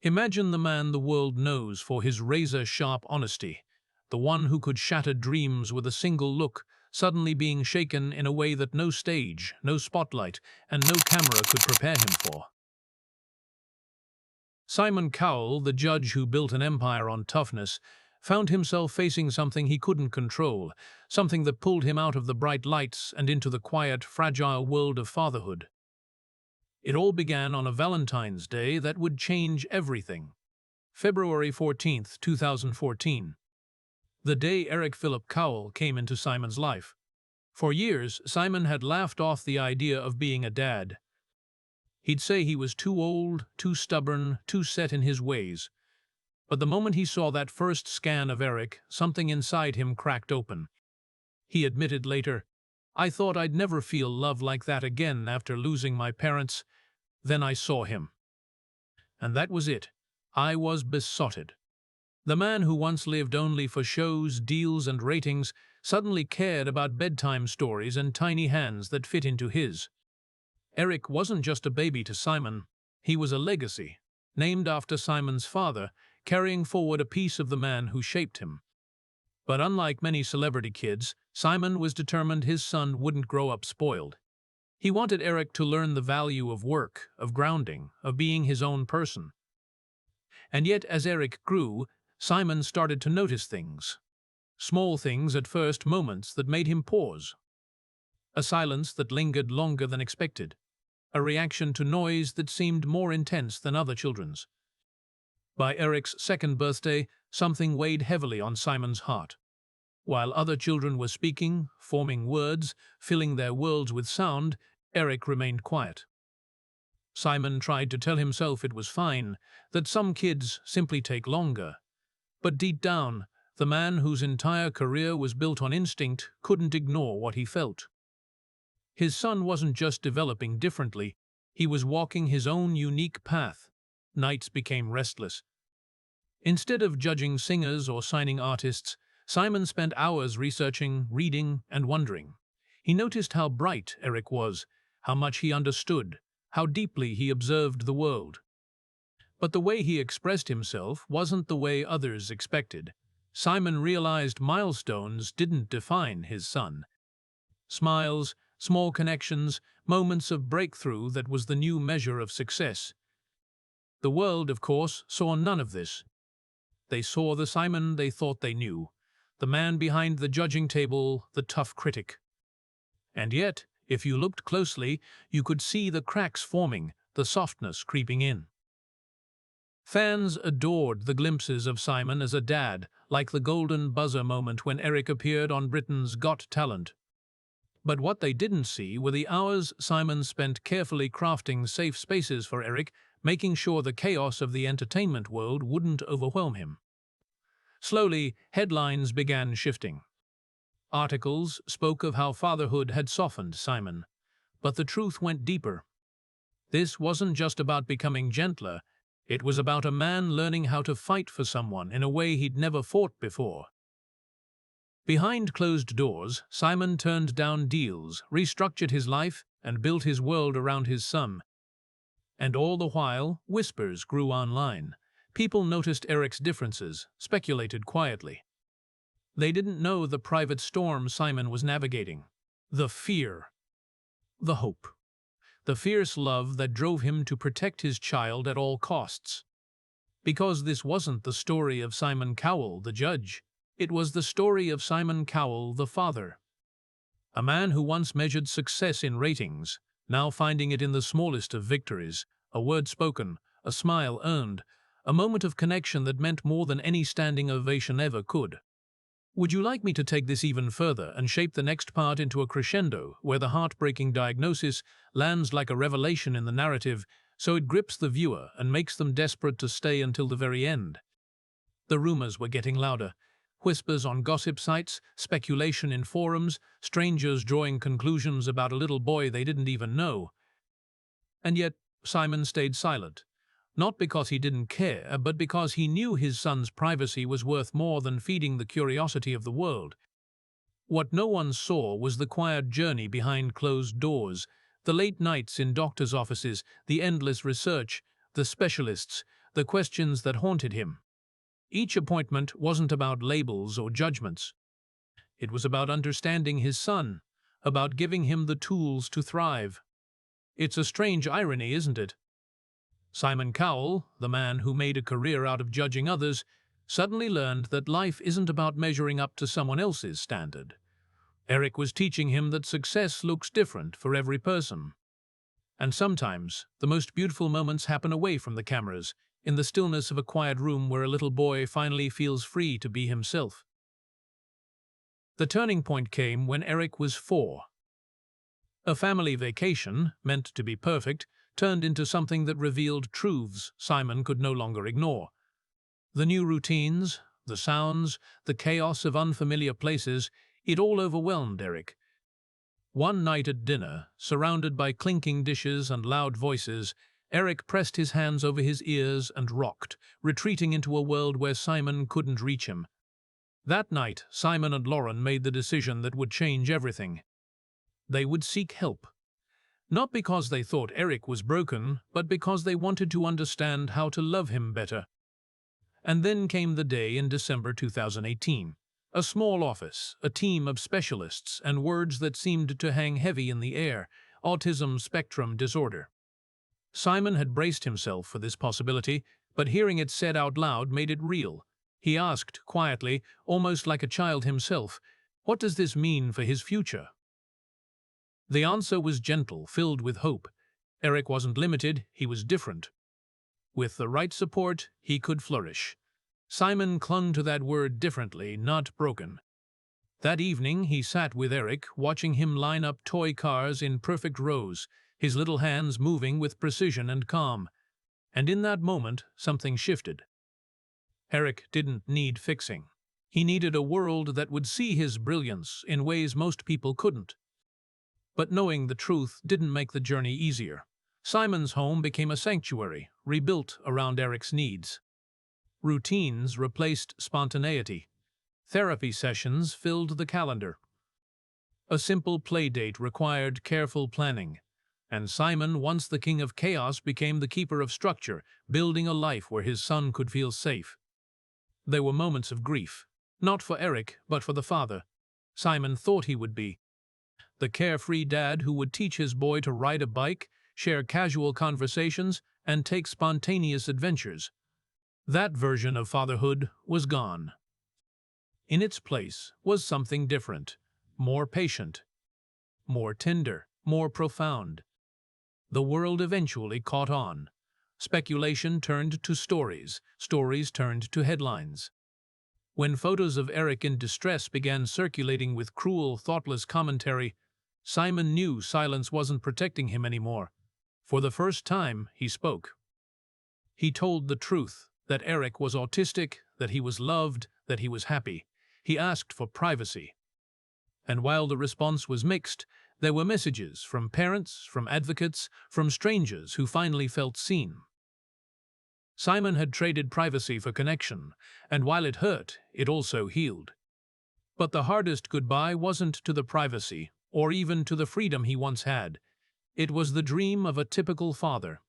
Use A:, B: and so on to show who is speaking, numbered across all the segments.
A: Imagine the man the world knows for his razor-sharp honesty, the one who could shatter dreams with a single look, suddenly being shaken in a way that no stage, no spotlight, and no camera could prepare him for. Simon Cowell, the judge who built an empire on toughness, found himself facing something he couldn't control, something that pulled him out of the bright lights and into the quiet, fragile world of fatherhood. It all began on a Valentine's Day that would change everything. February 14th, 2014. The day Eric Philip Cowell came into Simon's life. For years, Simon had laughed off the idea of being a dad. He'd say he was too old, too stubborn, too set in his ways. But the moment he saw that first scan of Eric, something inside him cracked open. He admitted later, "I thought I'd never feel love like that again after losing my parents. Then I saw him. And that was it. I was besotted." The man who once lived only for shows, deals, and ratings suddenly cared about bedtime stories and tiny hands that fit into his. Eric wasn't just a baby to Simon. He was a legacy, named after Simon's father, carrying forward a piece of the man who shaped him. But unlike many celebrity kids, Simon was determined his son wouldn't grow up spoiled. He wanted Eric to learn the value of work, of grounding, of being his own person. And yet, as Eric grew, Simon started to notice things. Small things at first, moments that made him pause. A silence that lingered longer than expected. A reaction to noise that seemed more intense than other children's. By Eric's second birthday, something weighed heavily on Simon's heart. While other children were speaking, forming words, filling their worlds with sound, Eric remained quiet. Simon tried to tell himself it was fine, that some kids simply take longer. But deep down, the man whose entire career was built on instinct couldn't ignore what he felt. His son wasn't just developing differently, he was walking his own unique path. Nights became restless. Instead of judging singers or signing artists, Simon spent hours researching, reading, and wondering. He noticed how bright Eric was, how much he understood, how deeply he observed the world. But the way he expressed himself wasn't the way others expected. Simon realized milestones didn't define his son. Smiles, small connections, moments of breakthrough that was the new measure of success. The world, of course, saw none of this. They saw the Simon they thought they knew, the man behind the judging table, the tough critic. And yet, if you looked closely, you could see the cracks forming, the softness creeping in. Fans adored the glimpses of Simon as a dad, like the golden buzzer moment when Eric appeared on Britain's Got Talent. But what they didn't see were the hours Simon spent carefully crafting safe spaces for Eric, making sure the chaos of the entertainment world wouldn't overwhelm him. Slowly, headlines began shifting. Articles spoke of how fatherhood had softened Simon, but the truth went deeper. This wasn't just about becoming gentler, it was about a man learning how to fight for someone in a way he'd never fought before. Behind closed doors, Simon turned down deals, restructured his life, and built his world around his son. And all the while, whispers grew online. People noticed Eric's differences, speculated quietly. They didn't know the private storm Simon was navigating. The fear. The hope. The fierce love that drove him to protect his child at all costs. Because this wasn't the story of Simon Cowell, the judge. It was the story of Simon Cowell, the father. A man who once measured success in ratings, now finding it in the smallest of victories, a word spoken, a smile earned, a moment of connection that meant more than any standing ovation ever could. Would you like me to take this even further and shape the next part into a crescendo where the heartbreaking diagnosis lands like a revelation in the narrative so it grips the viewer and makes them desperate to stay until the very end? The rumors were getting louder. Whispers on gossip sites, speculation in forums, strangers drawing conclusions about a little boy they didn't even know. And yet, Simon stayed silent. Not because he didn't care, but because he knew his son's privacy was worth more than feeding the curiosity of the world. What no one saw was the quiet journey behind closed doors, the late nights in doctors' offices, the endless research, the specialists, the questions that haunted him. Each appointment wasn't about labels or judgments. It was about understanding his son, about giving him the tools to thrive. It's a strange irony, isn't it? Simon Cowell, the man who made a career out of judging others, suddenly learned that life isn't about measuring up to someone else's standard. Eric was teaching him that success looks different for every person. And sometimes, the most beautiful moments happen away from the cameras, in the stillness of a quiet room where a little boy finally feels free to be himself. The turning point came when Eric was 4. A family vacation, meant to be perfect, turned into something that revealed truths Simon could no longer ignore. The new routines, the sounds, the chaos of unfamiliar places, it all overwhelmed Eric. One night at dinner, surrounded by clinking dishes and loud voices, Eric pressed his hands over his ears and rocked, retreating into a world where Simon couldn't reach him. That night, Simon and Lauren made the decision that would change everything. They would seek help. Not because they thought Eric was broken, but because they wanted to understand how to love him better. And then came the day in December 2018. A small office, a team of specialists, and words that seemed to hang heavy in the air: autism spectrum disorder. Simon had braced himself for this possibility, but hearing it said out loud made it real. He asked, quietly, almost like a child himself, what does this mean for his future? The answer was gentle, filled with hope. Eric wasn't limited, he was different. With the right support, he could flourish. Simon clung to that word differently, not broken. That evening, he sat with Eric, watching him line up toy cars in perfect rows, his little hands moving with precision and calm. And in that moment, something shifted. Eric didn't need fixing. He needed a world that would see his brilliance in ways most people couldn't. But knowing the truth didn't make the journey easier. Simon's home became a sanctuary, rebuilt around Eric's needs. Routines replaced spontaneity. Therapy sessions filled the calendar. A simple play date required careful planning. And Simon, once the king of chaos, became the keeper of structure, building a life where his son could feel safe. There were moments of grief, not for Eric, but for the father Simon thought he would be. The carefree dad who would teach his boy to ride a bike, share casual conversations, and take spontaneous adventures. That version of fatherhood was gone. In its place was something different, more patient, more tender, more profound. The world eventually caught on. Speculation turned to stories, stories turned to headlines. When photos of Eric in distress began circulating with cruel, thoughtless commentary, Simon knew silence wasn't protecting him anymore. For the first time, he spoke. He told the truth, that Eric was autistic, that he was loved, that he was happy. He asked for privacy. And while the response was mixed, there were messages from parents, from advocates, from strangers who finally felt seen. Simon had traded privacy for connection, and while it hurt, it also healed. But the hardest goodbye wasn't to the privacy, or even to the freedom he once had. It was the dream of a typical father.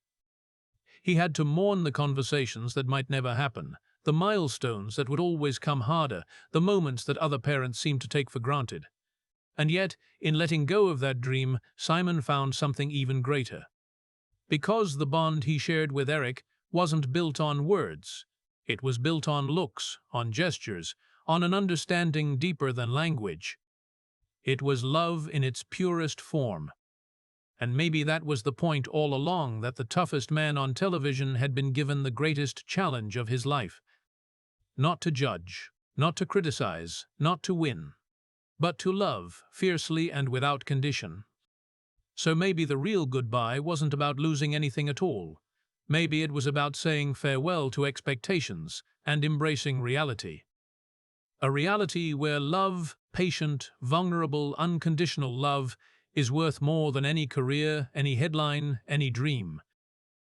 A: He had to mourn the conversations that might never happen, the milestones that would always come harder, the moments that other parents seemed to take for granted. And yet, in letting go of that dream, Simon found something even greater. Because the bond he shared with Eric wasn't built on words. It was built on looks, on gestures, on an understanding deeper than language. It was love in its purest form. And maybe that was the point all along, that the toughest man on television had been given the greatest challenge of his life. Not to judge, not to criticize, not to win, but to love, fiercely and without condition. So maybe the real goodbye wasn't about losing anything at all. Maybe it was about saying farewell to expectations and embracing reality. A reality where love, patient, vulnerable, unconditional love, is worth more than any career, any headline, any dream.